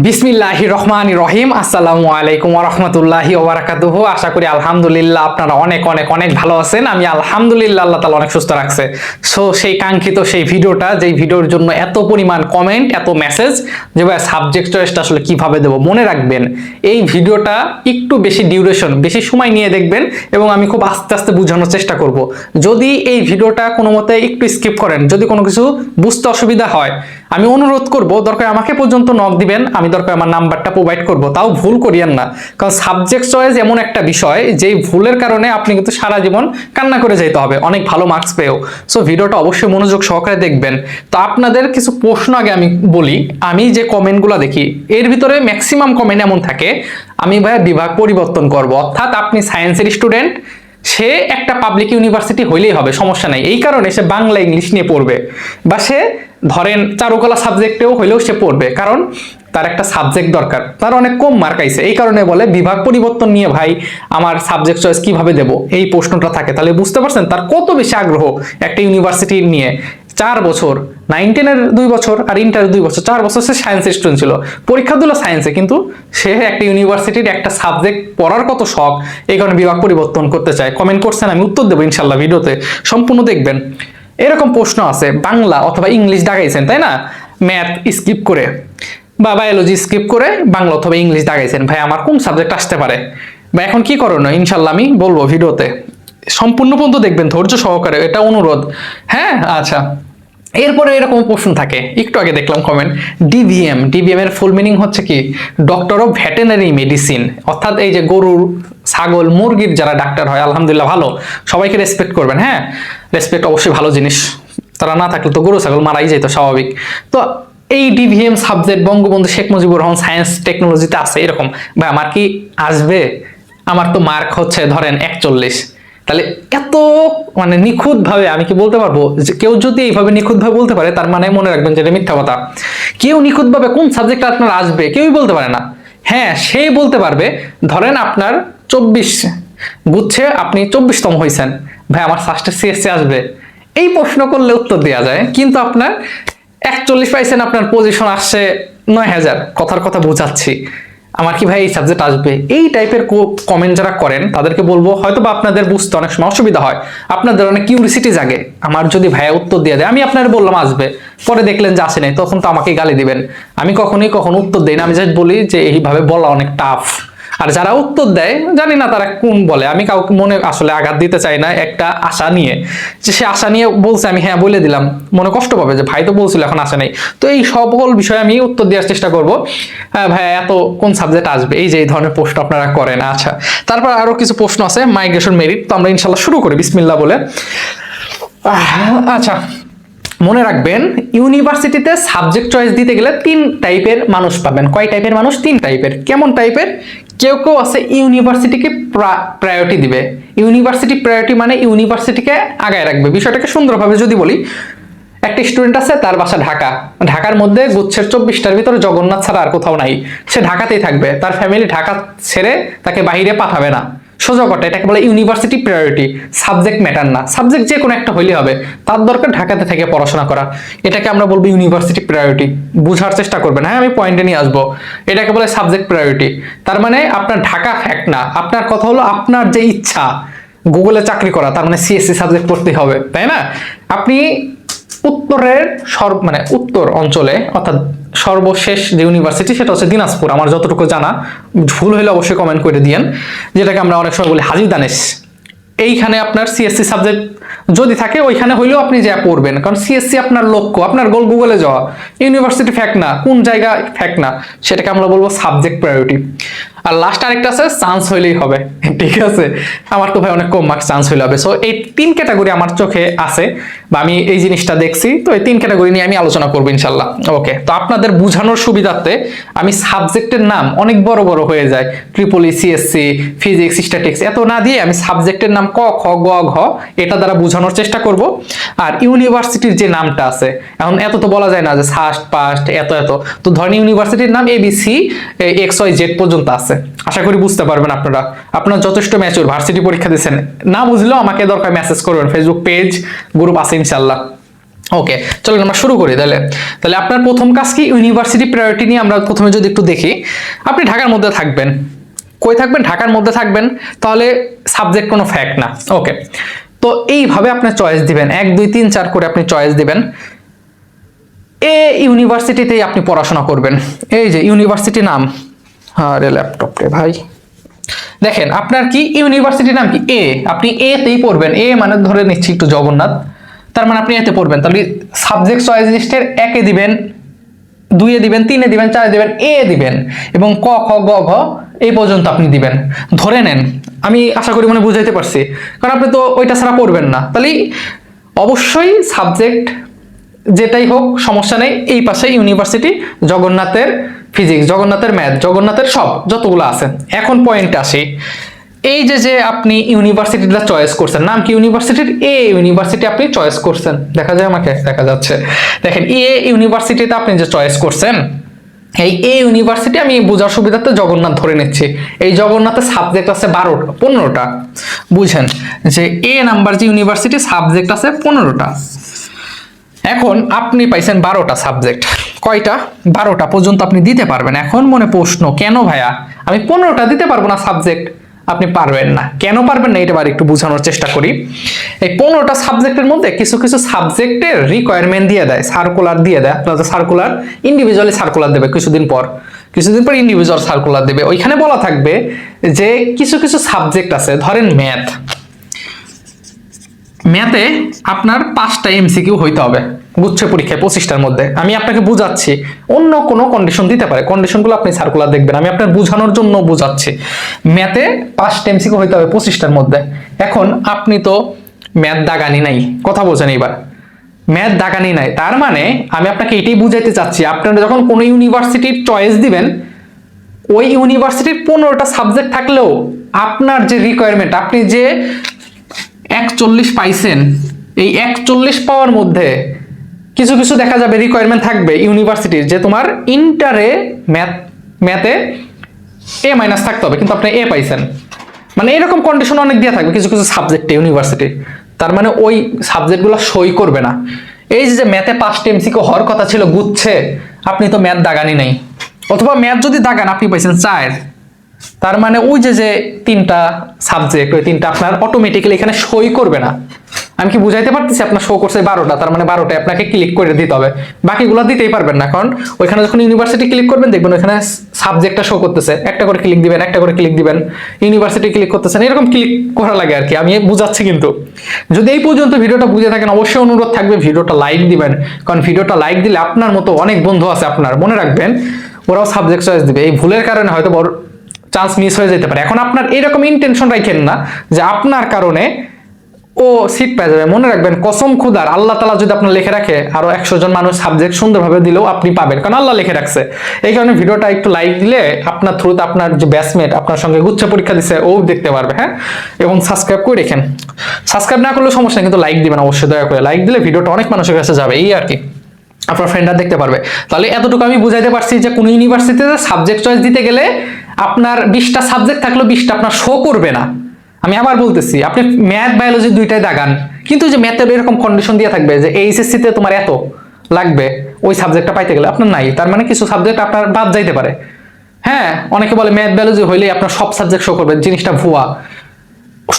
বিসমিল্লাহির রহমানির রহিম। আসসালামু আলাইকুম ওয়া রাহমাতুল্লাহি ওয়া বারাকাতুহু। আশা করি আলহামদুলিল্লাহ আপনারা অনেক অনেক অনেক ভালো আছেন। আমি আলহামদুলিল্লাহ, আল্লাহ তাআলা অনেক সুস্থ রাখছে। সো সেই কাঙ্ক্ষিত সেই ভিডিওটা, যেই ভিডিওর জন্য এত পরিমাণ কমেন্ট, এত মেসেজ, যে ভাই সাবজেক্ট চয়েসটা আসলে কিভাবে দেব, মনে রাখবেন এই ভিডিওটা একটু বেশি ডিউরেশন, বেশি সময় নিয়ে দেখবেন এবং আমি খুব আস্তে আস্তে বোঝানোর চেষ্টা করব। যদি এই ভিডিওটা কোনো মতে একটু স্কিপ করেন, যদি কোনো কিছু বুঝতে অসুবিধা হয়, আমি অনুরোধ করব দরকার আমাকে পর্যন্ত নক দিবেন, আমি দরকার আমার নাম্বারটা প্রোভাইড করব, তাও ভুল করিয়েন না। কারণ সাবজেক্ট চয়েস এমন একটা বিষয় যেই ভুলের কারণে আপনি কিন্তু সারা জীবন কান্না করে যেতে হবে অনেক ভালো মার্কস পেয়েও। সো ভিডিওটা অবশ্যই মনোযোগ সহকারে দেখবেন। তো আপনাদের কিছু প্রশ্ন আগে আমি বলি। আমি যে কমেন্টগুলো দেখি এর ভিতরে ম্যাক্সিমাম কমেন্ট এমন থাকে, আমি ভাইয়া বিভাগ পরিবর্তন করব, অর্থাৎ আপনি সায়েন্সের স্টুডেন্ট, সে একটা পাবলিক ইউনিভার্সিটি হইলেই হবে, সমস্যা নাই, এই কারণে সে বাংলা ইংলিশ নিয়ে পড়বে, বা সে ধরেন চারুকলা সাবজেক্টেও হইলেও সে পড়বে, কারণ তার একটা সাবজেক্ট দরকার, তার অনেক কম মার্ক আইছে, এই কারণে বলে বিভাগ পরিবর্তন নিয়ে ভাই আমার সাবজেক্ট চয়েস কিভাবে দেব, এই প্রশ্নটা থাকে। তাহলে বুঝতে পারছেন তার কত বেশি আগ্রহ একটা ইউনিভার্সিটি নিয়ে। 4 বছর, 9-10-এর 2 বছর আর ইন্টারের 2 বছর, 4 বছর সে সায়েন্সের স্টুডেন্ট ছিল, পরীক্ষা দিল সায়েন্সে, কিন্তু সে একটা ইউনিভার্সিটির একটা সাবজেক্ট পড়ার কত শখ, এই কারণে বিভাগ পরিবর্তন করতে চায়। কমেন্ট করছেন, আমি উত্তর দেবো ইনশাল্লাহ, ভিডিওতে সম্পূর্ণ দেখবেন। এরকম প্রশ্ন আছে, বাংলা অথবা ইংলিশ দাগাইছেন তাই না, ম্যাথ স্কিপ করে বা বায়োলজি স্কিপ করে বাংলা অথবা ইংলিশ দাগাইছেন, ভাই আমার কোন সাবজেক্ট আসতে পারে বা এখন কি করণীয়, ইনশাল্লাহ আমি বলবো ভিডিওতে, সম্পূর্ণ পর্যন্ত দেখবেন ধৈর্য সহকারে, এটা অনুরোধ। হ্যাঁ, আচ্ছা। এরপরে এরকম প্রশ্ন থাকে, একটু আগে দেখলাম কমেন্ট, ডিভিএম। ডিভিএম এর ফুল মিনিং হচ্ছে কি, ডক্টর অফ ভেটেরিনারি মেডিসিন, অর্থাৎ এই যে গরুর, ছাগল, মুরগির যারা ডাক্তার হয়, আলহামদুলিল্লাহ ভালো, সবাইকে রেসপেক্ট করবেন। হ্যাঁ, রেসপেক্ট অবশ্যই ভালো জিনিস, তারা না থাকলে তো গরু ছাগল মারাই যেত, স্বাভাবিক। তো এই DVM subject Bangabandhu Sheikh Mujibur Rahman science টেকনোলজিতে আছে, এরকম ভাই আমার কি আসবে? আমার তো মার্ক হচ্ছে ধরেন 41, তাহলে এত মানে নিখুঁত ভাবে আমি কি বলতে পারবো? যে কেউ যদি এইভাবে নিখুঁত ভাবে বলতে পারে, তার মানে মনে রাখবেন যে এটা মিথ্যা কথা। কেউ নিখুঁত ভাবে কোন সাবজেক্ট আপনার আসবে কেউই বলতে পারে না। হ্যাঁ, সেই বলতে পারবে, ধরেন আপনার 24 গুচ্ছে আপনি 24তম হয়েছেন, ভাই আমার ফার্স্টে সিএসসি আসবে, এই প্রশ্ন করলে উত্তর দেওয়া যায়। কিন্তু আপনার 41 পাইছেন, আপনার পজিশন আসছে 9000, কথার কথা বোঝাচ্ছি, আমার কি ভাই এই সাবজেক্ট আসবে, এই টাইপের কমেন্ট যারা করেন তাদেরকে বলবো হয়তো বা আপনাদের বুঝতে অনেক সময় অসুবিধা হয়, আপনাদের অনেক কিউরিসিটি জাগে, আমার যদি ভাইয়া উত্তর দিয়ে দেয়, আমি আপনার বললাম আসবে, পরে দেখলেন যে আসে নাই, তখন তো আমাকে গালি দিবেন। আমি কখনো উত্তর দেই না, আমি জাস্ট বলি যে এইভাবে বলা অনেক টাফ। আর যারা উত্তর দেয় জানি না তারা কোন বলে, আমি কাউকে মনে আসলে আঘাত দিতে চাই না, একটা আশা নিয়ে, যে সে আশা নিয়ে বলছে, আমি হ্যাঁ বলে দিলাম, মনে কষ্ট পাবে যে ভাই তো বলছিল এখন আসে নাই। তো এই সকল বিষয়ে আমি উত্তর দেওয়ার চেষ্টা করব। ভাই এত কোন সাবজেক্ট আসবে, এই যে এই ধরনের প্রশ্ন আপনারা করেন। আচ্ছা, তারপর আরো কিছু প্রশ্ন আছে, মাইগ্রেশন মেরিট, তো আমরা ইনশাল্লাহ শুরু করি বিসমিল্লাহ বলে। আচ্ছা, মনে রাখবেন ইউনিভার্সিটিতে সাবজেক্ট চয়েস দিতে গেলে 3 টাইপের মানুষ পাবেন। কয় টাইপের মানুষ? 3 টাইপের। কেমন টাইপের? কেউ কেউ আছে ইউনিভার্সিটিকে প্রায়োরিটি দিবে। ইউনিভার্সিটি প্রায়োরিটি মানে ইউনিভার্সিটিকে আগায় রাখবে। বিষয়টাকে সুন্দরভাবে যদি বলি, একটা স্টুডেন্ট আছে, তার বাসা ঢাকা, ঢাকার মধ্যে গুচ্ছের 24টার ভিতরে জগন্নাথ ছাড়া আর কোথাও নাই, সে ঢাকাতেই থাকবে, তার ফ্যামিলি ঢাকা ছেড়ে তাকে বাইরে পাঠাবে না, সোজা কথা, এটাকে বলে ইউনিভার্সিটি প্রায়োরিটি। সাবজেক্ট ম্যাটার না, সাবজেক্ট যে কোনো একটা হইলে হবে, তার দরকার ঢাকাতে থেকে পড়াশোনা করা, এটাকে আমরা বলবো ইউনিভার্সিটি প্রায়োরিটি। বুঝার চেষ্টা করবেন, হ্যাঁ আমি পয়েন্টে নিয়ে আসবো। এটাকে বলে সাবজেক্ট প্রায়োরিটি। তার মানে আপনার ঢাকা ফ্যাক্ট না, আপনার কথা হলো আপনার যে ইচ্ছা গুগলে চাকরি করা, তার মানে সিএসসি সাবজেক্ট পড়তে হবে, তাই না? আপনি উত্তরের উত্তর অঞ্চলে, অর্থাৎ সর্বশেষ যে ইউনিভার্সিটি সেটা হচ্ছে দিনাজপুর, আমার যতটুকু জানা, ভুল হলে অবশ্যই কমেন্ট করে দিয়েন, যেটাকে আমরা অনেক সময় বলি হাজী দানেশ। এইখানে আপনার সিএসসি সাবজেক্ট যদি থাকে, ওইখানে হইলেও আপনি যা পড়বেন, কারণ সিএসসি আপনার লক্ষ্য, আপনার গোল গুগলে যাওয়া। ইউনিভার্সিটি ফ্যাক্ট না, কোন জায়গা ফ্যাক্ট না, সেটাকে আমরা বলবো সাবজেক্ট প্রায়োরিটি। আর লাস্ট আরেকটা আছে, চান্স হইলেই হবে, ঠিক আছে? আমার তো ভাই অনেক কম মার্কস, চান্স হইলে হবে। সো এই 3 ক্যাটাগরি আমার চোখে আছে, বা আমি এই জিনিসটা দেখছি, তো এই 3 ক্যাটাগরি নিয়ে আমি আলোচনা করবো ইনশাল্লাহ। ওকে, তো আপনাদের বোঝানোর সুবিধার্থে আমি সাবজেক্টের নাম অনেক বড় বড় হয়ে যায়, ট্রিপলি, সিএসসি, ফিজিক্স, স্ট্যাটিক্স, এত না দিয়ে আমি সাবজেক্টের নাম ক, খ, গ, ঘ এটা দ্বারা বোঝানোর চেষ্টা করব। আর ইউনিভার্সিটির যে নামটা আছে, এখন এত তো বলা যায় না যে ফার্স্ট পাস্ট এত এত, তো ধরেন ইউনিভার্সিটির নাম এবিসি XYZ পর্যন্ত আছে। আশা করি বুঝতে পারবেন আপনারা, আপনারা যথেষ্ট ম্যাচিউর, ভার্সিটি পরীক্ষা দিচ্ছেন, না বুঝলেও আমাকে দরকার মেসেজ করবেন, ফেসবুক পেজ, গ্রুপ আছে ইনশাল্লাহ। ওকে, চলুন আমরা শুরু করি তাহলে। তাহলে আপনার প্রথম কাজ কি, ইউনিভার্সিটি প্রায়োরিটি নিয়ে আমরা প্রথমে যদি একটু দেখি। আপনি ঢাকার মধ্যে থাকবেন, কই থাকবেন? ঢাকার মধ্যে থাকবেন, তাহলে সাবজেক্ট কোনো ফ্যাক্ট না। ওকে, তো এইভাবে আপনি চয়েস দিবেন, 1 2 3 4 করে আপনি চয়েস দিবেন। এ ইউনিভার্সিটিতেই আপনি পড়াশোনা করবেন। এই যে ইউনিভার্সিটি নাম, আরে ল্যাপটপ রে ভাই, দেখেন আপনার কি ইউনিভার্সিটির নাম কি এ, আপনি এ তেই পড়বেন। এ মানে ধরে নিচ্ছি একটু জগন্নাথ, তার মানে আপনি এতে পড়বেন। তাহলে সাবজেক্ট চয়েস লিস্টের 1 এ দিবেন, 2 এ দিবেন, 3 এ দিবেন, 4 এ দিবেন, এ দিবেন, এবং ক খ গ ঘ এই পর্যন্ত আপনি দিবেন। ধরে নেন, আমি আশা করি মনে বুঝাইতে পারছি, কারণ আপনি তো ওইটা ছাড়া পড়বেন না। তাহলে অবশ্যই সাবজেক্ট যেটাই হোক সমস্যা নেই, এই পাশে ইউনিভার্সিটি, জগন্নাথের ফিজিক্স, জগন্নাথের ম্যাথ, জগন্নাথের সব যতগুলো আছে। এখন পয়েন্টে আসি, এই যে আপনি ইউনিভার্সিটিটা চয়েস করছেন, নাম কি ইউনিভার্সিটির? এ ইউনিভার্সিটি আপনি চয়েস করছেন, দেখা যায় আমাকে, দেখা যাচ্ছে, দেখেন এ ইউনিভার্সিটিতে আপনি যে চয়েস করছেন, এই এ ইউনিভার্সিটি আমি বোঝার সুবিধাতে জগন্নাথ ধরে নিচ্ছি। এই জগন্নাথের সাবজেক্ট আছে 15টা, বুঝেন যে এ নাম্বার যে ইউনিভার্সিটি সাবজেক্ট আছে 15টা। এখন আপনি পাইছেন 12টা সাবজেক্ট, কয়টা? 12টা পর্যন্ত আপনি দিতে পারবেন। এখন মনে প্রশ্ন, কেন ভাইয়া আমি 15টা দিতে পারবো না সাবজেক্ট? আপনি পারবেন না। কেন পারবেন না এটা আবার একটু বোঝানোর চেষ্টা করি। এই 15টা সাবজেক্টের মধ্যে কিছু কিছু সাবজেক্টের রিকোয়ারমেন্ট দিয়ে দেয়, সার্কুলার দিয়ে দেয়। আপনাদের সার্কুলার ইন্ডিভিজুয়ালি সার্কুলার দেবে কিছুদিন পর ইন্ডিভিজুয়াল সার্কুলার দেবে। ওইখানে বলা থাকবে যে কিছু কিছু সাবজেক্ট আছে, ধরেন ম্যাথে আপনার 5টা এমসিকিউ হইতে হবে গুচ্ছ পরীক্ষায় 25টার মধ্যে। আমি আপনাকে বুঝাচ্ছি, অন্য কোনো কন্ডিশন দিতে পারে, কন্ডিশনগুলো আপনি সার্কুলার দেখবেন, আমি আপনার বুঝানোর জন্য বুঝাচ্ছি। ম্যাথে 5টা এমসিকিউ হইতে হবে 25টার মধ্যে। এখন আপনি তো ম্যাথ দাগানি নাই, কথা বলছেন এইবার, ম্যাথ দাগানি নাই, তার মানে আমি আপনাকে এটাই বুঝাইতে চাচ্ছি, আপনারা যখন কোনো ইউনিভার্সিটির চয়েস দিবেন, ওই ইউনিভার্সিটির 15টা সাবজেক্ট থাকলেও আপনার যে রিকোয়ারমেন্ট, আপনি যে 41 পাইছেন, এই 41 পাওয়ার মধ্যে কিছু কিছু দেখা যাবে রিকোয়ারমেন্ট থাকবে ইউনিভার্সিটির, যে তোমার ইন্টারে ম্যাথে এ মাইনাস থাকতে হবে, কিন্তু আপনি এ পাইছেন, মানে এরকম কন্ডিশন অনেক দেওয়া থাকবে কিছু কিছু সাবজেক্টে ইউনিভার্সিটি। তার মানে ওই সাবজেক্টগুলো সই করবে না। এই যে ম্যাথে 5টা এমসিকিউ হওয়ার কথা ছিল গুচ্ছে, আপনি তো ম্যাথ দাগানি নাই, অথবা ম্যাথ যদি দাগান আপনি পাইছেন 4, তার মানে ওই যে 3টা সাবজেক্ট, ওই 3টা আপনার অটোমেটিক্যালি এখানে সই করবে না। আমি কি বুঝাইতে পারতেছি? আপনার শো করছে 12টা, তার মানে 12টায় আপনাকে ক্লিক করে দিতে হবে, বাকিগুলো দিতেই পারবেন না। কারণ ওইখানে যখন ইউনিভার্সিটি ক্লিক করবেন দেখবেন ওইখানে সাবজেক্টটা শো করতেছে, একটা করে ক্লিক দিবেন, একটা করে ক্লিক দিবেন, ইউনিভার্সিটি ক্লিক করতেছেন, এরকম ক্লিক করা লাগে আর কি। আমি বুঝাচ্ছি, কিন্তু যদি এই পর্যন্ত ভিডিওটা বুঝে থাকেন অবশ্যই অনুরোধ থাকবে ভিডিওটা লাইক দিবেন, কারণ ভিডিওটা লাইক দিলে আপনার মতো অনেক বন্ধু আছে আপনার, মনে রাখবেন ওরাও সাবজেক্ট চয়েস দিবে। এই ভুলের কারণে হয়তো বড় চান্স মিস হয়ে যেতে পারে। এখন আপনার এরকম ইন্টেনশন রাখেন না যে আপনার কারণে ও সিট পেয়ে যাবে। মনে রাখবেন, কসম খুদার, আল্লাহ তাআলা যদি আপনার লিখে রাখে আরো 100 জন মানুষ সাবজেক্ট সুন্দরভাবে দিলেও আপনি পাবেন, কারণ আল্লাহ লিখে রাখছে। এই কারণে ভিডিওটা একটু লাইক দিলে আপনার থ্রুতে আপনার যে ব্যাচমেট আপনার সঙ্গে গুচ্ছ পরীক্ষা দিচ্ছে ও দেখতে পারবে। হ্যাঁ, এবং সাবস্ক্রাইব করে রেখেন, সাবস্ক্রাইব না করলেও সমস্যা নেই, কিন্তু লাইক দিবেন অবশ্যই, দয়া করে লাইক দিলে ভিডিওটা অনেক মানুষের কাছে যাবে, এই আর কি, আপনার ফ্রেন্ডরা দেখতে পারবে। তাহলে এতটুকু আমি বুঝাইতে পারছি যে কোন ইউনিভার্সিটিতে সাবজেক্ট চয়েস দিতে গেলে আপনার 20টা সাবজেক্ট থাকলেও 20টা আপনার শো করবে না। আমি আবার বলতেছি, আপনি ম্যাথ বায়োলজি দুইটাই দাগান, কিন্তু যে ম্যাথের এরকম কন্ডিশন দিয়ে থাকবে যে এইচএসসি তে তোমার এত লাগবে ওই সাবজেক্টটা পাইতে গেলে, আপনার নাই, তার মানে কিছু সাবজেক্ট আপনার বাদ যাইতে পারে। হ্যাঁ, অনেকে বলে ম্যাথ বায়োলজি হইলে আপনার সব সাবজেক্ট শো করবে, জিনিসটা ভুয়া।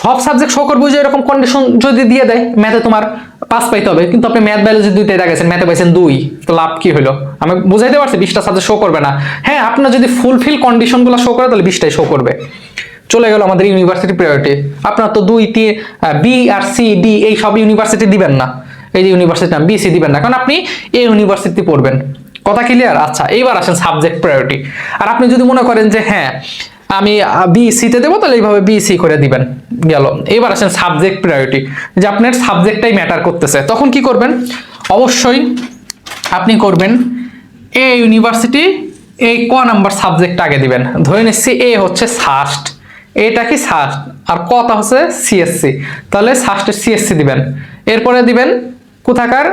সব সাবজেক্ট শো করবে যে এরকম কন্ডিশন যদি দিয়ে দেয়, ম্যাথে তোমার 5 পাইতে হবে, কিন্তু আপনি ম্যাথ বায়োলজি দুইটাই দাগাইছেন, ম্যাথে পাইছেন 2, তো লাভ কি হলো? আমি বুঝাইতে পারছি 20টা সাবজেক্ট শো করবে না। হ্যাঁ, আপনার যদি ফুলফিল কন্ডিশনগুলো শো করে তাহলে 20টাই শো করবে। চলে গেল আমাদের ইউনিভার্সিটি প্রায়োরিটি। আপনার তো 2, 3, বি আর সি ডি এই সব ইউনিভার্সিটি দিবেন না, এই যে ইউনিভার্সিটি নাম বি সি দিবেন না, কারণ আপনি এই ইউনিভার্সিটি পড়বেন। কথা ক্লিয়ার? আচ্ছা, এইবার আসেন সাবজেক্ট প্রায়োরিটি। আর আপনি যদি মনে করেন যে হ্যাঁ আমি বি সিতে দেবো, তাহলে এইভাবে বি সি করে দিবেন, গেল। এইবার আসেন সাবজেক্ট প্রায়োরিটি, যে আপনার সাবজেক্টটাই ম্যাটার করতেছে, তখন কি করবেন? অবশ্যই আপনি করবেন এ ইউনিভার্সিটি, এই ক নাম্বার সাবজেক্ট আগে দিবেন। ধরে নিচ্ছি এ হচ্ছে সাস্ট, এটা কি সাস্ট, আর কটা হচ্ছে সিএসসি, তাহলে সাস্টের সিএসসি দিবেন। এরপরে দিবেন কোথাকার?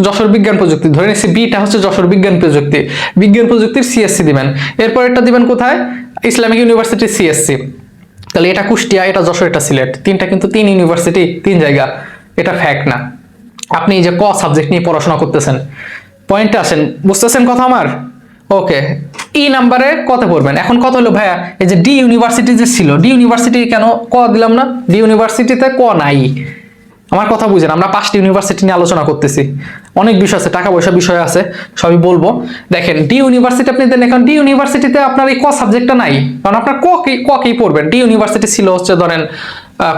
যশোর বিজ্ঞান প্রযুক্তি। ধরে নিচ্ছি বিটা হচ্ছে যশোর বিজ্ঞান প্রযুক্তির সিএসসি দিবেন। এরপর এটা দিবেন কোথায়? Islamic university CSC. তাহলে এটা কুষ্টিয়া, এটা যশোর, এটা সিলেট, 3টা কিন্তু 3 ইউনিভার্সিটি 3 জায়গা, এটা ফ্যাক্ট না। আপনি এই যে ক সাবজেক্ট নিয়ে পড়াশোনা করতেছেন, পয়েন্টে আসেন, বুঝতেছেন কথা আমার? ওকে, ই নাম্বারে কত পড়বেন? এখন কত হলো ভাইয়া, এই যে ডি ইউনিভার্সিটি যে ছিল, ডি ইউনিভার্সিটি কেন ক দিলাম না? ডি ইউনিভার্সিটিতে ক নাই। আমার কথা বুঝেন, আমরা 5টি ইউনিভার্সিটি নিয়ে আলোচনা করতেছি, অনেক বিষয় আছে, টাকা পয়সা বিষয় আছে, সবই বলবো। দেখেন ডি ইউনিভার্সিটি আপনি দেন, এখন ডি ইউনিভার্সিটিতে আপনার এই ক সাবজেক্টটা নাই, কারণ আপনার ক কি পড়বেন? ডি ইউনিভার্সিটি ছিল হচ্ছে ধরেন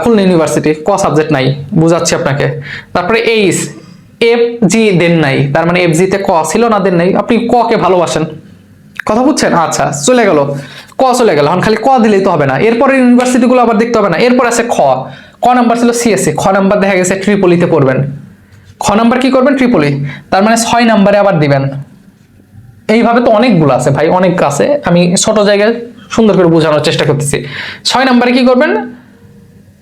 খুলনা ইউনিভার্সিটি, ক সাবজেক্ট নাই, বুঝাচ্ছি আপনাকে। তারপরে এইচ এফ জি দেন নাই, তার মানে এফ জি তে ক ছিল না, দেন নাই। আপনি ক কে ভালোবাসেন, কথা বুঝছেন? আচ্ছা, চলে গেল, ক চলে গেল, এখন খালি ক দিলেই তো হবে না, এরপরে ইউনিভার্সিটি গুলো আবার দেখতে হবে না। এরপর আছে খ, ক নাম্বার ছিল সিএসসি, খ নাম্বার দেখা গেছে ট্রিপলিতে পড়বেন, খ নাম্বার কি করবেন? ট্রিপলি, তার মানে 6 নাম্বারে আবার দিবেন। এইভাবে তো অনেকগুলো আছে ভাই, অনেক আছে, আমি ছোট জায়গায় সুন্দর করে বোঝানোর চেষ্টা করতেছি। 6 নাম্বারে কি করবেন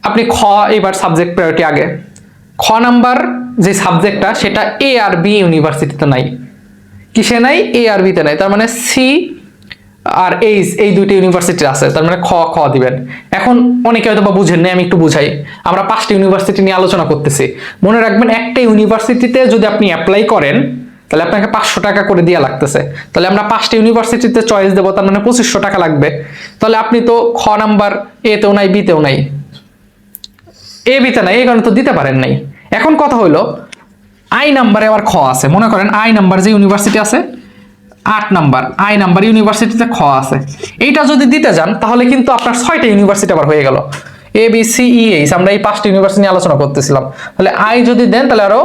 আপনি? খ, এবার সাবজেক্ট প্রায়োরিটি আগে। খ নাম্বার যে সাবজেক্টটা, সেটা এ আর বি ইউনিভার্সিটিতে নাই। কিসে নাই? এ আর বিতে নাই, তার মানে সি আর এইচ এই দুইটা ইউনিভার্সিটি আছে, তার মানে খ খ দিবেন। এখন অনেকে হয়তো বা বুঝেন না, আমি একটু বুঝাই। আমরা 5টি ইউনিভার্সিটি নিয়ে আলোচনা করতেছি, মনে রাখবেন একটা ইউনিভার্সিটিতে যদি আপনি অ্যাপ্লাই করেন তাহলে আপনাকে 500 টাকা করে দেওয়া লাগতেছে। তাহলে আমরা 5টি ইউনিভার্সিটিতে চয়েস দেবো, তার মানে 2500 টাকা লাগবে। তাহলে আপনি তো খ নাম্বার এ তেও নাই, বি তেও নাই, এ বিতে নাই, এই কারণে তো দিতে পারেন নাই। এখন কথা হলো আই নাম্বারে আবার খ আছে, মনে করেন আই নাম্বার যে ইউনিভার্সিটি আছে 8 নাম্বার, আই নাম্বার ইউনিভার্সিটিতে খ আছে, এইটা যদি দিতে যান তাহলে কিন্তু আপনার 6টা ইউনিভার্সিটি আবার হয়ে গেল, A B C E H, আমরা এই 5টি ইউনিভার্সিটি নিয়ে আলোচনা করতেছিলাম। তাহলে আই যদি দেন তাহলে আরো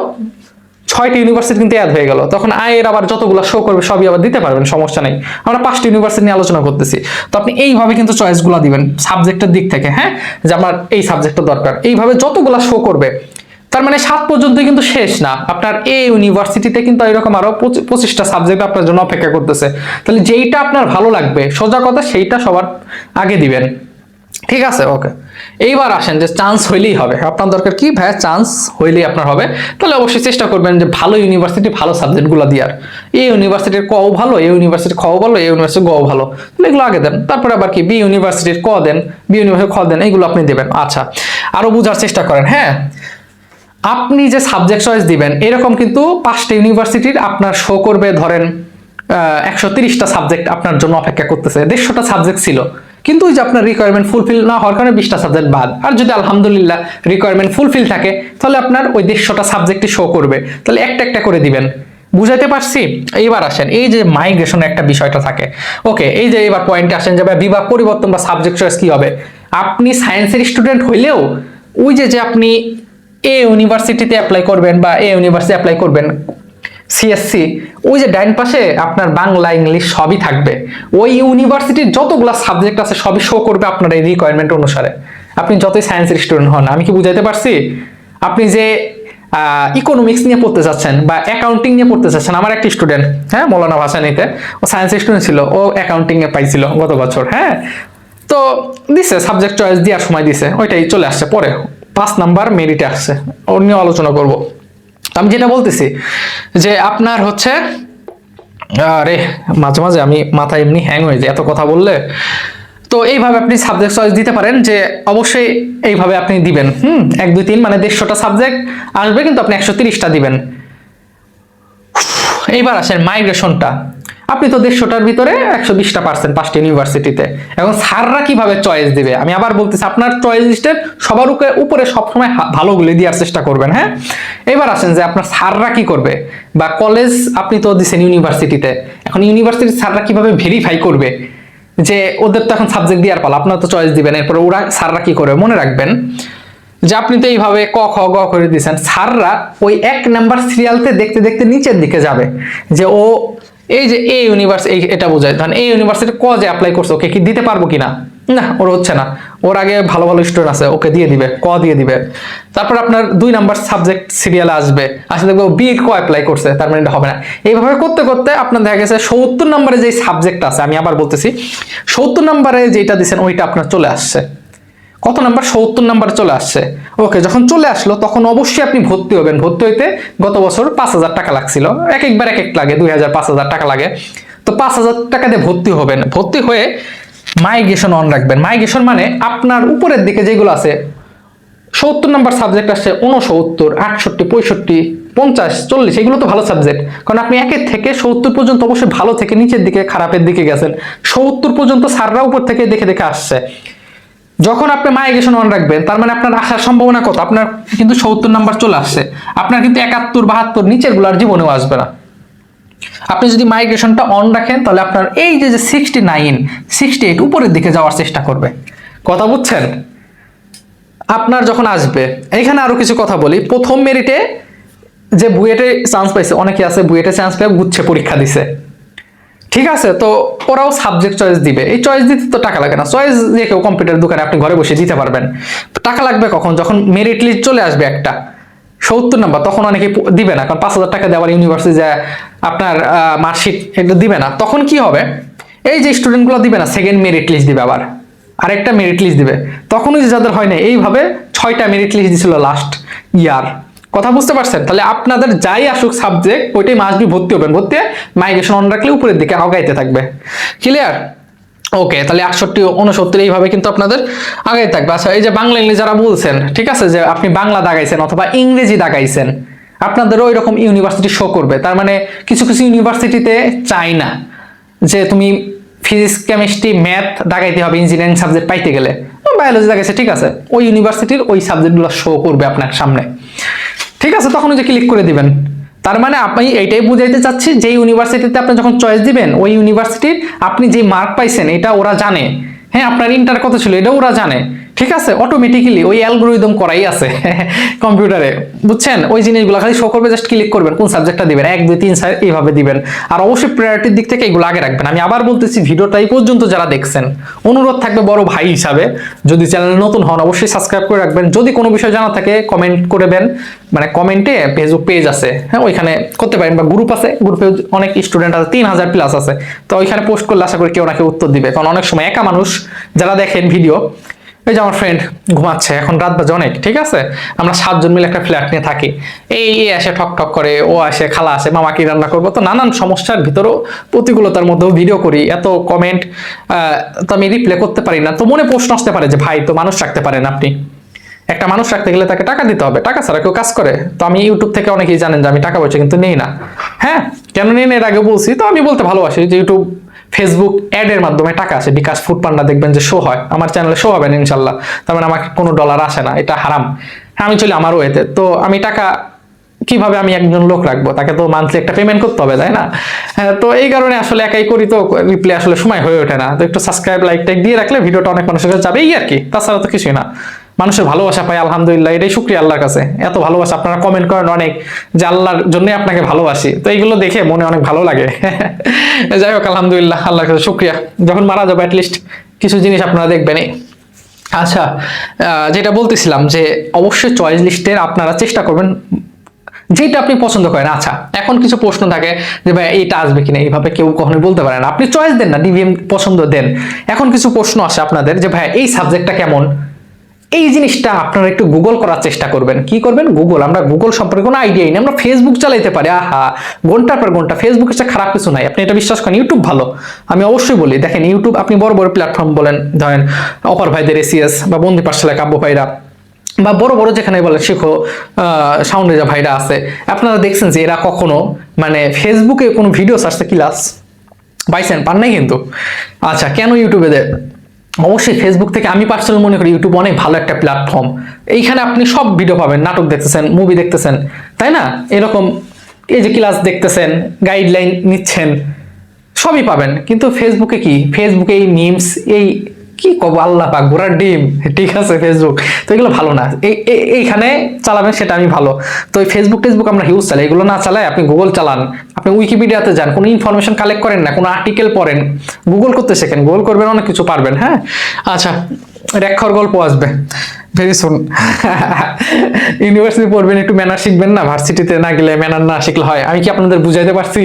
6টি ইউনিভার্সিটি কিন্তু অ্যাড হয়ে গেল, তখন আই এর আবার যতগুলো শো করবে সবই আবার দিতে পারবেন, সমস্যা নেই। আমরা 5টি ইউনিভার্সিটি নিয়ে আলোচনা করতেছি, তো আপনি এইভাবে কিন্তু চয়েসগুলো দিবেন সাবজেক্টের দিক থেকে, হ্যাঁ, যে আমার এই সাবজেক্টটা দরকার, এইভাবে যতগুলো শো করবে। তার মানে 7 পর্যন্ত কিন্তু শেষ না, আপনার এই ইউনিভার্সিটিতে কিন্তু এরকম আরো 25টা সাবজেক্ট আপনার জন্য অপেক্ষা করতেছে। তাহলে যেইটা আপনার ভালো লাগবে, সোজা কথা, সেইটা সবার আগে দিবেন, ঠিক আছে? ওকে, এইবার আসেন যে চান্স হইলেই হবে, আপনার দরকার কি ভাইয়া? চান্স হইলেই আপনার হবে। তাহলে অবশ্যই চেষ্টা করবেন যে ভালো ইউনিভার্সিটি, ভালো সাবজেক্টগুলো দেওয়ার। এই ইউনিভার্সিটির কও ভালো, এই ইউনিভার্সিটির খও ভালো, এই ইউনিভার্সিটির গও ভালো, তাহলে এগুলো আগে দেন। তারপরে আবার কি বি ইউনিভার্সিটির ক দেন, বি ইউনিভার্সিটির খ দেন, এইগুলো আপনি দেবেন। আচ্ছা, আরো বোঝার চেষ্টা করেন, হ্যাঁ। আপনি যে সাবজেক্ট চয়েস দিবেন, এরকম কিন্তু 5টা ইউনিভার্সিটির আপনার শো করবে, ধরেন 130টা সাবজেক্ট আপনার জন্য অপেক্ষা করতেছে, 150টা সাবজেক্ট ছিল, কিন্তু ওই যে আপনার রিকোয়ারমেন্ট ফুলফিল না হওয়ার কারণে 20টা সাবজেক্ট বাদ। আর যদি আলহামদুলিল্লাহ রিকোয়ারমেন্ট ফুলফিল থাকে, তাহলে আপনার ওই 150টা সাবজেক্টই শো করবে, তাহলে একটা একটা করে দিবেন। বুঝাইতে পারছি? এইবার আসেন এই যে মাইগ্রেশন একটা বিষয়টা থাকে, ওকে, এই যে এবার পয়েন্টে আসেন যে বিভাগ পরিবর্তন বা সাবজেক্ট চয়েস কি হবে। আপনি সায়েন্সের স্টুডেন্ট হইলেও ওই যে আপনি এ ইউনিভার্সিটিতে অ্যাপ্লাই করবেন বা এ ইউনিভার্সিটি অ্যাপ্লাই করবেন সিএসসি, ওই যে ডাইন পাশে আপনার বাংলা ইংলিশ সবই থাকবে, ওই ইউনিভার্সিটির যতগুলো সাবজেক্ট আছে সবই শো করবে আপনার এই রিকোয়ারমেন্ট অনুসারে, আপনি যতই সায়েন্সের স্টুডেন্ট হন। আমি কি বুঝাইতে পারছি? আপনি যে ইকোনমিক্স নিয়ে পড়তে চাচ্ছেন বা অ্যাকাউন্টিং নিয়ে পড়তে চাচ্ছেন, আমার একটা স্টুডেন্ট, হ্যাঁ, মৌলানা ভাসানীতে, ও সায়েন্সের স্টুডেন্ট ছিল, ও অ্যাকাউন্টিং এ পাইছিল গত বছর, হ্যাঁ, তো দিছে সাবজেক্ট চয়েস দেওয়ার সময় দিছে, ওইটাই চলে আসছে, পরে 5 নাম্বার মেরিটে আসছে, ওর নিয়ে আলোচনা করব। আমি যেটা বলতেছি যে আপনার হচ্ছে, আরে মাঝে মাঝে আমি মাথা এমনি হ্যাং হয়ে যায় এত কথা বললে। তো এইভাবে আপনি সাবজেক্ট চয়েস দিতে পারেন, যে অবশ্যই এইভাবে আপনি দিবেন, 1 2 3 মানে 150টা সাবজেক্ট আসবে, কিন্তু আপনি 130টা দিবেন। এইবার আসেন মাইগ্রেশনটা, আপনি তো 150টার ভিতরে 120% 5টি ইউনিভার্সিটিতে, এখন স্যাররা কিভাবে চয়েস দিবে? আমি আবার বলতেছি, আপনার চয়েস লিস্টের সবার উপরে সবসময় ভালোগুলি দেওয়ার চেষ্টা করবেন, হ্যাঁ। এবার আসেন যে আপনার স্যাররা কি করবে, বা কলেজ আপনি তো দিচ্ছেন ইউনিভার্সিটিতে, এখন ইউনিভার্সিটির স্যাররা কিভাবে ভেরিফাই করবে যে ওদের তো এখন সাবজেক্ট দেওয়ার পালা, আপনার তো চয়েস দিবেন, এরপর ওরা স্যাররা কি করবে? মনে রাখবেন যে আপনি তো এইভাবে ক খ গ করে দিয়েছেন, স্যাররা ওই 1 নাম্বার সিরিয়ালতে দেখতে দেখতে নিচের দিকে যাবে, যে ও এই যে এ ইউনিভার্সিটি, এটা বোঝায়, ধরেন এই ইউনিভার্সিটি ক যে অ্যাপ্লাই করছে, ওকে কি দিতে পারবো কিনা? না, ওর হচ্ছে না, ওর আগে ভালো ভালো স্টুডেন্ট আছে, ওকে দিয়ে দিবে, ক দিয়ে দিবে। তারপর আপনার 2 নাম্বার সাবজেক্ট সিরিয়ালে আসবে, আসলে দেখবো বি ক অ্যাপ্লাই করছে, তার মানে এটা হবে না। এইভাবে করতে করতে আপনার দেখা গেছে 70 নম্বরে যে সাবজেক্ট আছে, আমি আবার বলতেছি 70 নম্বরে যেটা দিচ্ছেন ওইটা আপনার চলে আসছে। কত নাম্বার? 70 নাম্বার চলে আসছে। ওকে, যখন চলে আসলো তখন অবশ্যই আপনি ভর্তি হবেন। ভর্তি হইতে গত বছর 5000 টাকা লাগছিল, একবার এক লাগে, 2000 5000 টাকা লাগে, তো 5000 টাকা দিয়ে ভর্তি হবেন। ভর্তি হয়ে মাইগ্রেশন অন রাখবেন। মাইগ্রেশন মানে আপনার উপরের দিকে যেগুলো আছে 70 নাম্বার সাবজেক্ট আসছে 69, 68, 65, 50, 40 এগুলো তো ভালো সাবজেক্ট, কারণ আপনি 1 থেকে 70 পর্যন্ত অবশ্যই ভালো থেকে নিচের দিকে খারাপের দিকে গেছেন। 70 পর্যন্ত স্যাররা উপর থেকে দেখে দেখে আসছে। যখন আপনি মাইগ্রেশন 1 রাখবেন, তার মানে আপনার আসার সম্ভাবনা কত? আপনার কিন্তু 70 নাম্বার চলে আসছে, আপনার কিন্তু 71, 72 নিচের গুলো আর জীবনেও আসবে না। আপনি যদি মাইগ্রেশনটা অন রাখেন, তাহলে আপনার এই যে 69, 68 উপরের দিকে যাওয়ার চেষ্টা করবে। কথা বুঝছেন? আপনার যখন আসবে, এখানে আরো কিছু কথা বলি। প্রথম মেরিটে যে বুয়েটে চান্স পাইছে, অনেকে আছে বুয়েটে চান্স পেয়ে গুচ্ছে পরীক্ষা দিছে, ঠিক আছে? তো ওরাও সাবজেক্ট চয়েস দিবে। এই চয়েস দিতে তো টাকা লাগে না, চয়েস দিয়ে কেউ কম্পিউটার দোকানে আপনি ঘরে বসে দিতে পারবেন। টাকা লাগবে কখন? যখন মেরিট লিস্ট চলে আসবে একটা 70 নাম্বার, তখন অনেকে দিবে না, কারণ 5,000 টাকা দেওয়ার ইউনিভার্সিটি যায় আপনার মার্কশিট এটা দিবে না। তখন কি হবে? এই যে স্টুডেন্টগুলো দিবে না, সেকেন্ড মেরিট লিস্ট দিবে, আবার আরেকটা মেরিট লিস্ট দিবে। তখনই যাদের হয় না, এইভাবে 6টা মেরিট লিস্ট দিছিল লাস্ট ইয়ার। কথা বুঝতে পারছেন? তাহলে আপনাদের যাই আসুক সাবজেক্ট, ওইটাই মাস্ট বি ভর্তি হবেন। ভর্তি মাইগ্রেশন অন রাখলে উপরের দিকে আগাইতে থাকবে। ক্লিয়ার? ওকে, তাহলে 68, 69 এইভাবে কিন্তু আপনাদের আগাই থাকবে। আচ্ছা, এই যে বাংলা ইংরেজি যারা বলছেন, ঠিক আছে, যে আপনি বাংলা দাগাইছেন অথবা ইংরেজি দাগাইছেন, আপনাদেরও ওই রকম ইউনিভার্সিটি শো করবে। তার মানে কিছু কিছু ইউনিভার্সিটিতে চাই না যে তুমি ফিজিক্স, কেমিস্ট্রি, ম্যাথ দাগাইতে হবে ইঞ্জিনিয়ারিং সাবজেক্ট পাইতে গেলে। বায়োলজি দাগাইছে, ঠিক আছে, ওই ইউনিভার্সিটির ওই সাবজেক্টগুলো শো করবে আপনার সামনে, ঠিক আছে? তখন ওই যে ক্লিক করে দিবেন। তার মানে আপনি এইটাই বুঝাইতে চাচ্ছি, যে ইউনিভার্সিটিতে আপনি যখন চয়েস দিবেন, ওই ইউনিভার্সিটির আপনি যে মার্ক পাইছেন এটা ওরা জানে। হ্যাঁ, আপনার ইন্টার কত ছিল এটা ওরা জানে, ঠিক আছে? অটোমেটিক্যালি ওই অ্যালগরিদম করাই আছে কম্পিউটারে, বুঝছেন? ওই জিনিসগুলো খালি শো করবে, জাস্ট ক্লিক করবেন কোন সাবজেক্টটা দিবেন, 1, 2, 3, 4 এইভাবে দিবেন। আর অবশ্যই প্রায়োরিটির দিক থেকে এগুলো আগে রাখবেন। আমি আবার বলতেছি, ভিডিওটা এই পর্যন্ত যারা দেখছেন, অনুরোধ থাকবে বড় ভাই হিসাবে, যদি চ্যানেলে নতুন হন অবশ্যই সাবস্ক্রাইব করে রাখবেন। যদি কোনো বিষয় জানা থাকে কমেন্ট করবেন, মানে কমেন্টে ফেসবুক পেজ আছে, হ্যাঁ, ওইখানে করতে পারেন, বা গ্রুপ আছে, গ্রুপে অনেক স্টুডেন্ট আছে, 3000 প্লাস আছে, তো ওইখানে পোস্ট করলে আশা করি কেউ না কেউ উত্তর দিবে। কারণ অনেক সময় একা মানুষ যারা দেখেন ভিডিও, এই যে আমার ফ্রেন্ড ঘুমাচ্ছে, এখন রাত বাজে অনেক, ঠিক আছে, আমরা 7 জন মিলে একটা ফ্ল্যাট নিয়ে থাকি, এই আসে ঠক ঠক করে, ও আসে, খালা আসে, মামা কি রান্না করবো, তো নানান সমস্যার ভিতরেও প্রতিকূলতার মধ্যেও ভিডিও করি। এত কমেন্ট তো আমি রিপ্লে করতে পারি না। তো মনে প্রশ্ন আসতে পারে যে ভাই, তো মানুষ রাখতে পারেন আপনি, একটা মানুষ রাখতে গেলে তাকে টাকা দিতে হবে, টাকা ছাড়া কেউ কাজ করে? তো আমি ইউটিউব থেকে, অনেকেই জানেন যে আমি টাকা পয়সা কিন্তু নেই না। হ্যাঁ, কেন নেই না এর আগে বলছি। তো আমি বলতে ভালোবাসি যে ইউটিউব, ফেসবুক অ্যাড এর মাধ্যমে টাকা আসে, বিকাশ, ফুড পান্ডা দেখবেন যে শো হয়, আমার চ্যানেলে শো হবে ইনশাল্লাহ। তার মানে আমাকে কোনো ডলার আসে না, এটা হারাম। হ্যাঁ, আমি চলি আমার ওয়েতে। তো আমি টাকা কিভাবে আমি একজন লোক রাখবো, তাকে তো মান্থলি একটা পেমেন্ট করতে হবে, তাই না? হ্যাঁ, তো এই কারণে আসলে একাই করি, তো রিপ্লে আসলে সময় হয়ে ওঠে না। তো একটু সাবস্ক্রাইব, লাইক টাইক দিয়ে রাখলে ভিডিওটা অনেক মানুষের কাছে যাবে, এই আর কি, তাছাড়া তো কিছুই না। মানুষের ভালোবাসা পাই, আলহামদুলিল্লাহ, এটাই শুকরিয়া আল্লাহর কাছে। এত ভালোবাসা, আপনারা কমেন্ট করেন অনেক, যে আল্লাহর জন্যই আপনাকে ভালোবাসি, তো এইগুলো দেখে মনে অনেক ভালো লাগে। যাই হোক, আলহামদুলিল্লাহ, আল্লাহর কাছে শুকরিয়া। যখন মারা যাবো অ্যাটলিস্ট কিছু জিনিস আপনারা দেখবেন। আচ্ছা, যেটা বলতেছিলাম, যে অবশ্যই চয়েস লিস্টের আপনারা চেষ্টা করবেন যেটা আপনি পছন্দ করেন। আচ্ছা, এখন কিছু প্রশ্ন থাকে যে ভাই এটা আসবে কিনা, এইভাবে কেউ কখনোই বলতে পারে না। আপনি চয়েস দেন না, ডিভিএম পছন্দ দেন। এখন কিছু প্রশ্ন আসে আপনাদের যে ভাই এই সাবজেক্টটা কেমন, এই জিনিসটা আপনারা একটু গুগল করার চেষ্টা করবেন। কি করবেন? গুগল। আমরা গুগল সম্পর্কে কোনো আইডিয়াই নেই, আমরা ফেসবুক চালাইতে পারি, আহা, ঘন্টার পর ঘন্টা। ফেসবুক হচ্ছে খারাপ কিছু নাই, আপনি এটা বিশ্বাস করেন। ইউটিউব ভালো, আমি অবশ্যই বলি। দেখেন, ইউটিউব আপনি বড় বড় প্ল্যাটফর্ম বলেন, ধরেন অপার ভাইদের এসিএস, বা বন্দি পাঠশালায় কাব্য ভাইরা, বা বড় বড় যেখানে বলেন শিখো, সাউন্ড রেজা ভাইরা আছে, আপনারা দেখছেন যে এরা কখনো মানে ফেসবুকে কোনো ভিডিও সার্চে ক্লাস পাইছেন? পান নাই কিন্তু। আচ্ছা, কেন ইউটিউবে দেয়? অবশ্যই ফেসবুক থেকে আমি পার্সোনাল মনে করি ইউটিউব অনেক ভালো একটা প্ল্যাটফর্ম। এইখানে আপনি সব ভিডিও পাবেন, নাটক দেখতেছেন, মুভি দেখতেছেন, তাই না? এরকম এই যে ক্লাস দেখতেছেন, গাইডলাইন নিচ্ছেন, সবই পাবেন। কিন্তু ফেসবুকে কি? ফেসবুকে এই মিমস, এই কি কব, আল্লাহ পাক, ঘোড়ার ডিম, ঠিক আছে? ফেসবুক তো এগুলো ভালো না। এইখানে চালাবেন সেটা আমি ভালো। তো এই ফেসবুক আমরা হিউজ চালাই, এগুলো না চালায় আপনি গুগল চালান, আপনি উইকিপিডিয়াতে যান, কোনো ইনফরমেশন কালেক্ট করেন না, কোনো আর্টিকেল পড়েন, গুগল করতে শেখেন, গুগল করবেন, অনেক কিছু পারবেন। হ্যাঁ, আচ্ছা, রেখার গল্প আসবে ভেরি সুন। ইউনিভার্সিটি পড়বেন, একটু ম্যানার শিখবেন না? ভার্সিটিতে না গেলে ম্যানার না শিখলে হয়? আমি কি আপনাদের বুঝাইতে পারছি?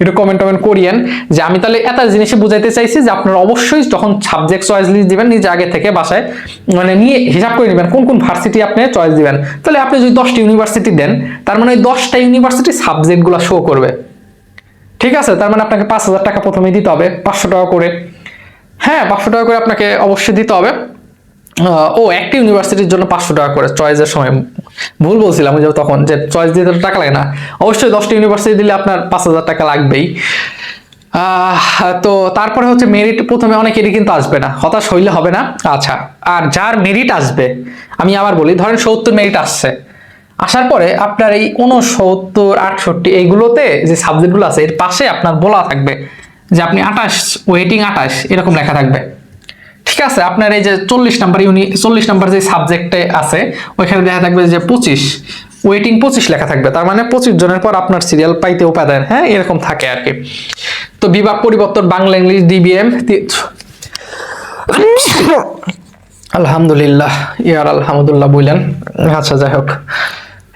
একটু কমেন্ট করিয়েন যে আমি তাহলে এত জিনিসে বুঝাইতে চাইছি যে আপনারা অবশ্যই যখন সাবজেক্ট চয়েস লিস্ট দিবেন, নিজে আগে থেকে বাসায় মানে নিয়ে হিসাব করে নেবেন কোন কোন ভার্সিটি আপনি চয়েস দিবেন। তাহলে আপনি যদি 10টি ইউনিভার্সিটি দেন, তার মানে ওই 10টা ইউনিভার্সিটি সাবজেক্টগুলো শো করবে, ঠিক আছে? তার মানে আপনাকে 5000 টাকা প্রথমে দিতে হবে, 500 টাকা করে। হ্যাঁ, 500 টাকা করে আপনাকে অবশ্যই দিতে হবে। ও একটা ইউনিভার্সিটির জন্য 500 টাকা করে চয়েসের সময় ভুল বলছিলাম ওই যে তখন, যে চয়েস দিতে তো টাকা লাগে না, অবশ্যই 10টা ইউনিভার্সিটি দিলে আপনার 5,000 টাকা লাগবেই। তো তারপরে হচ্ছে মেরিট প্রথমে অনেকেরই কিন্তু আসবে না, হতাশ হইলে হবে না। আচ্ছা, আর যার মেরিট আসবে, আমি আবার বলি, ধরেন 70 মেরিট আসছে, আসার পরে আপনার এই 69, 68 এইগুলোতে যে সাবজেক্টগুলো আছে এর পাশে আপনার বলা থাকবে যে আপনি 28, ওয়েটিং 28 এরকম লেখা থাকবে। ঠিক আছে, আপনার এই যে 40 নাম্বার যে সাবজেক্টে আছে ওইখানে দেখা থাকবে যে 25, ওয়েটিং 25 লেখা থাকবে, তার মানে 25 জনের পর আপনার সিরিয়াল পাইতেও পারেন। হ্যাঁ, এরকম থাকে আর কি। তো বিভাগ পরিবর্তন বাংলা ইংলিশ ডিবিএম, আলহামদুলিল্লাহ, ইয়ার আলহামদুলিল্লাহ বললেন। আচ্ছা, যাই হোক,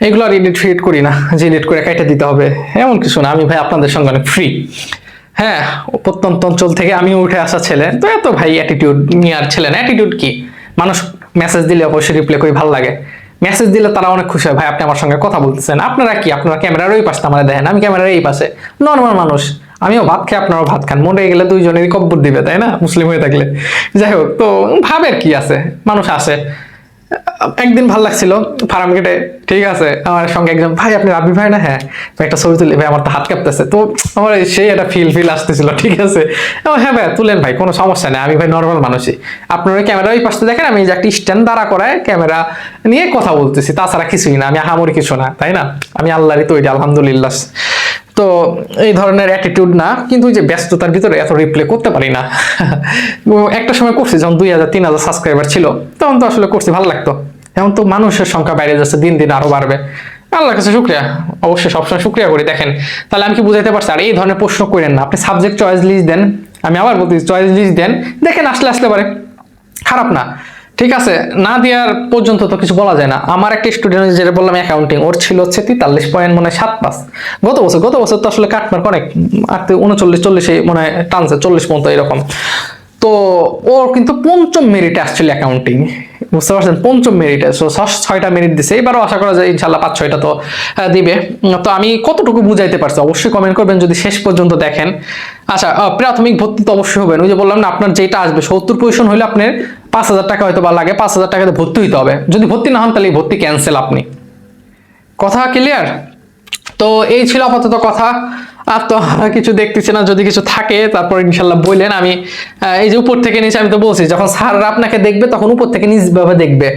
এগুলো আর এডিট ফিট করি না যে এডিট করে কেটে দিতে হবে এমন কিছু না, আমি ভাই আপনাদের সঙ্গে অনেক ফ্রি। হ্যাঁ, প্রত্যন্ত অঞ্চল থেকে আমি উঠে আসা ছেলে, তো এত ভাই অ্যাটিটিউড নিয়ে আর ছেলে না। অ্যাটিটিউড কি, মানুষ মেসেজ দিলে অবশ্যই রিপ্লাই করি, ভালো লাগে। মেসেজ দিলে তারা অনেক খুশি হয়, ভাই আপনি আমার সঙ্গে কথা বলতেছেন। আপনারা কি, আপনারা ক্যামেরার ওই পাশে আমার দেখেন, আমি ক্যামেরার এই পাশে, নর্মাল মানুষ। আমিও ভাত খাই, আপনারাও ভাত খান, মরে গেলে দুইজনেরই কব্বর দিবে, তাই না, মুসলিম হয়ে থাকলে। যাই হোক, তো ভাবের কি আছে, মানুষ আসে। একদিন ভাল লাগছিল ফার্ম গেটে, ঠিক আছে, আমার সঙ্গে একজন ভাই, আপনি রাব্বি ভাই না? হ্যাঁ, একটা ছবি তুলি ভাই, আমার তো হাত কাঁপতেছে। তো আমার সেই একটা ফিল আসতেছিল, ঠিক আছে। হ্যাঁ ভাই তুলেন ভাই, কোনো সমস্যা নেই, আমি ভাই নর্মাল মানুষই। আপনার ওই ক্যামেরা ওই পাশে দেখেন, আমি যে একটা স্ট্যান্ড দাঁড়া করায় ক্যামেরা নিয়ে কথা বলতেছি, তাছাড়া কিছুই না, আমি আহামরি কিছু না, তাই না, আমি আল্লাহরই তৈরি, আলহামদুলিল্লাহ। তো এই ধরনের অ্যাটিটিউড না, কিন্তু ওই যে ব্যস্ততার ভিতরে এত রিপ্লে করতে পারি না। একটা সময় করছি যখন 2,000 3,000 সাবস্ক্রাইবার ছিল, তখন তো আসলে করছি, ভালো লাগতো। এখন তো মানুষের সংখ্যা বাইরে যাচ্ছে, দিন দিন আরো বাড়বে। আল্লাহর কাছে শুকরিয়া, অবশ্যই সবসময় শুকরিয়া করি। দেখেন, তাহলে আমি কি বুঝাইতে পারছি? আর এই ধরনের প্রশ্ন করেন না, আপনি সাবজেক্ট চয়েস লিস্ট দেন, আমি আবার বলছি চয়েস লিস্ট দেন, দেখেন আসলে পারে, খারাপ না। ঠিক আছে, না দেওয়ার পর্যন্ত তো কিছু বলা যায় না। আমার একটা স্টুডেন্ট যেটা বললাম অ্যাকাউন্টিং, ওর ছিল হচ্ছে 43 পয়েন্ট, মনে হয় 7 পাস। গত বছর তো আসলে কাটমার্ক অনেক, 39 40 মনে হয় টানছে, 40 পর্যন্ত এরকম। তো ওর কিন্তু 5ম মেরিটে আসছিল অ্যাকাউন্টিং, বুঝতে পারছেন, 5ম মেরিটে। সো 6টা মেরিট দিছে, এবারও আশা করা যায় ইনশাল্লাহ 5-6টা তো দিবে। তো আমি কতটুকু বুঝাইতে পারছি অবশ্যই কমেন্ট করবেন যদি শেষ পর্যন্ত দেখেন। আচ্ছা, প্রাথমিক ভর্তি তো অবশ্যই হবেন, ওই যে বললাম না, আপনার যেটা আসবে 70 পজিশন হলে আপনার 5,000 টাকা হয়তো বা লাগে, 5,000 টাকাতে ভর্তি হইতে হবে। যদি ভর্তি না হন তাহলে ভর্তি ক্যান্সেল, আপনি কথা ক্লিয়ার? তো এই ছিল আপাতত কথা। আর তো কিছু দেখতেছি না, যদি কিছু থাকে তারপর ইনশাল্লাহ বললেন। আমি এই যে উপর থেকে নিচে, আমি তো বলছি যখন স্যাররা আপনাকে দেখবে তখন উপর থেকে নিচ ভাবে দেখবে।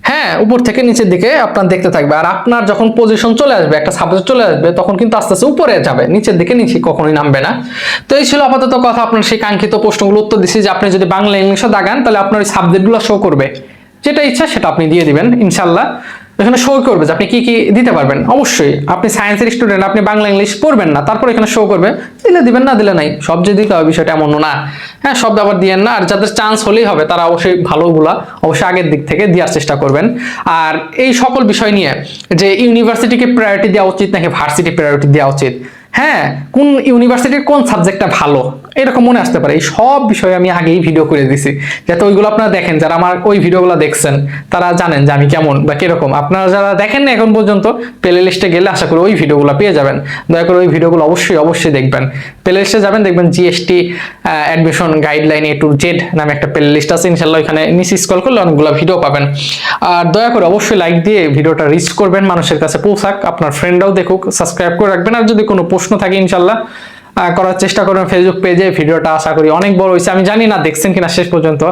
হ্যাঁ, উপর থেকে নিচের দিকে আপনার দেখতে থাকবে, আর আপনার যখন পজিশন চলে আসবে, একটা সাবজেক্ট চলে আসবে, তখন কিন্তু আস্তে আস্তে উপরে যাবে, নিচের দিকে নিচে কখনোই নামবে না। তো এই ছিল আপাতত কথা। আপনার সেই কাঙ্ক্ষিত প্রশ্নগুলো উত্তর দিচ্ছি যে আপনি যদি বাংলা ইংলিশে দাগান তাহলে আপনার ওই সাবজেক্টগুলো শো করবে, যেটা ইচ্ছা সেটা আপনি দিয়ে দিবেন ইনশাল্লাহ। এখানে শো করবে যে আপনি কি কি দিতে পারবেন। অবশ্যই আপনি সায়েন্সের স্টুডেন্ট, আপনি বাংলা ইংলিশ পড়বেন না, তারপর এখানে শো করবে, দিলে দিবেন, না দিলে নাই। সব যে দিতে হবে বিষয়টা এমন না। হ্যাঁ, সব ব্যাপার দিয়েন না। আর যাদের চান্স হলেই হবে তারা অবশ্যই ভালোগুলা অবশ্যই আগের দিক থেকে দেওয়ার চেষ্টা করবেন। আর এই সকল বিষয় নিয়ে যে ইউনিভার্সিটিকে প্রায়োরিটি দেওয়া উচিত নাকি ভার্সিটি প্রায়োরিটি দেওয়া উচিত, হ্যাঁ, কোন ইউনিভার্সিটির কোন সাবজেক্টটা ভালো, এরকম মনে আসতে পারে, এই সব বিষয়ে আমি আগেই ভিডিও করে দিছি, যাতে ওইগুলো আপনারা দেখেন। যারা আমার ওই ভিডিওগুলো দেখছেন তারা জানেন যে আমি কেমন বা কিরকম। আপনারা যারা দেখেন না এখন পর্যন্ত, প্লে লিস্টে গেলে আশা করি ওই ভিডিওগুলো পেয়ে যাবেন। দয়া করে ওই ভিডিওগুলো অবশ্যই দেখবেন। প্লে লিস্টে যাবেন, দেখবেন GST admission guideline A to Z নামে একটা প্লে লিস্ট আছে, ইনশাল্লাহ ওইখানে নিচে স্ক্রল করলে অনেকগুলো ভিডিও পাবেন। আর দয়া করে অবশ্যই লাইক দিয়ে ভিডিওটা রিচ করবেন, মানুষের কাছে পৌঁছাক, আপনার ফ্রেন্ডরাও দেখুক, সাবস্ক্রাইব করে রাখবেন। আর যদি কোনো প্রশ্ন থাকে ইনশাল্লাহ করার চেষ্টা করবেন ফেসবুক পেজে। ভিডিওটা আশা করি অনেক বড় হয়েছে, আমি জানি না দেখছেন কিনা শেষ পর্যন্ত।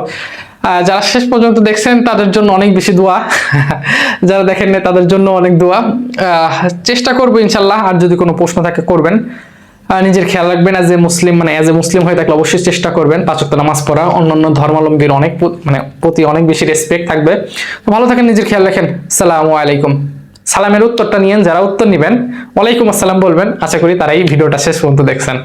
যারা শেষ পর্যন্ত দেখছেন তাদের জন্য অনেক বেশি দোয়া, যারা দেখেন না তাদের জন্য অনেক দোয়া। চেষ্টা করবো ইনশাল্লাহ। আর যদি কোনো প্রশ্ন থাকে করবেন। নিজের খেয়াল রাখবেন, এজ এ মুসলিম, মানে এজ এ মুসলিম হয়ে থাকলে অবশ্যই চেষ্টা করবেন 5 ওয়াক্ত নামাজ পড়া, অন্যান্য ধর্মাবলম্বীর অনেক প্রতি অনেক বেশি রেসপেক্ট থাকবে। তো ভালো থাকেন, নিজের খেয়াল রাখেন। আসসালামু আলাইকুম। সালামের উত্তরটা নিয়েন, যারা উত্তর নেবেন ওয়ালাইকুম আসসালাম বলবেন। আশা করি তারা এই ভিডিওটা শেষ পর্যন্ত দেখছেন।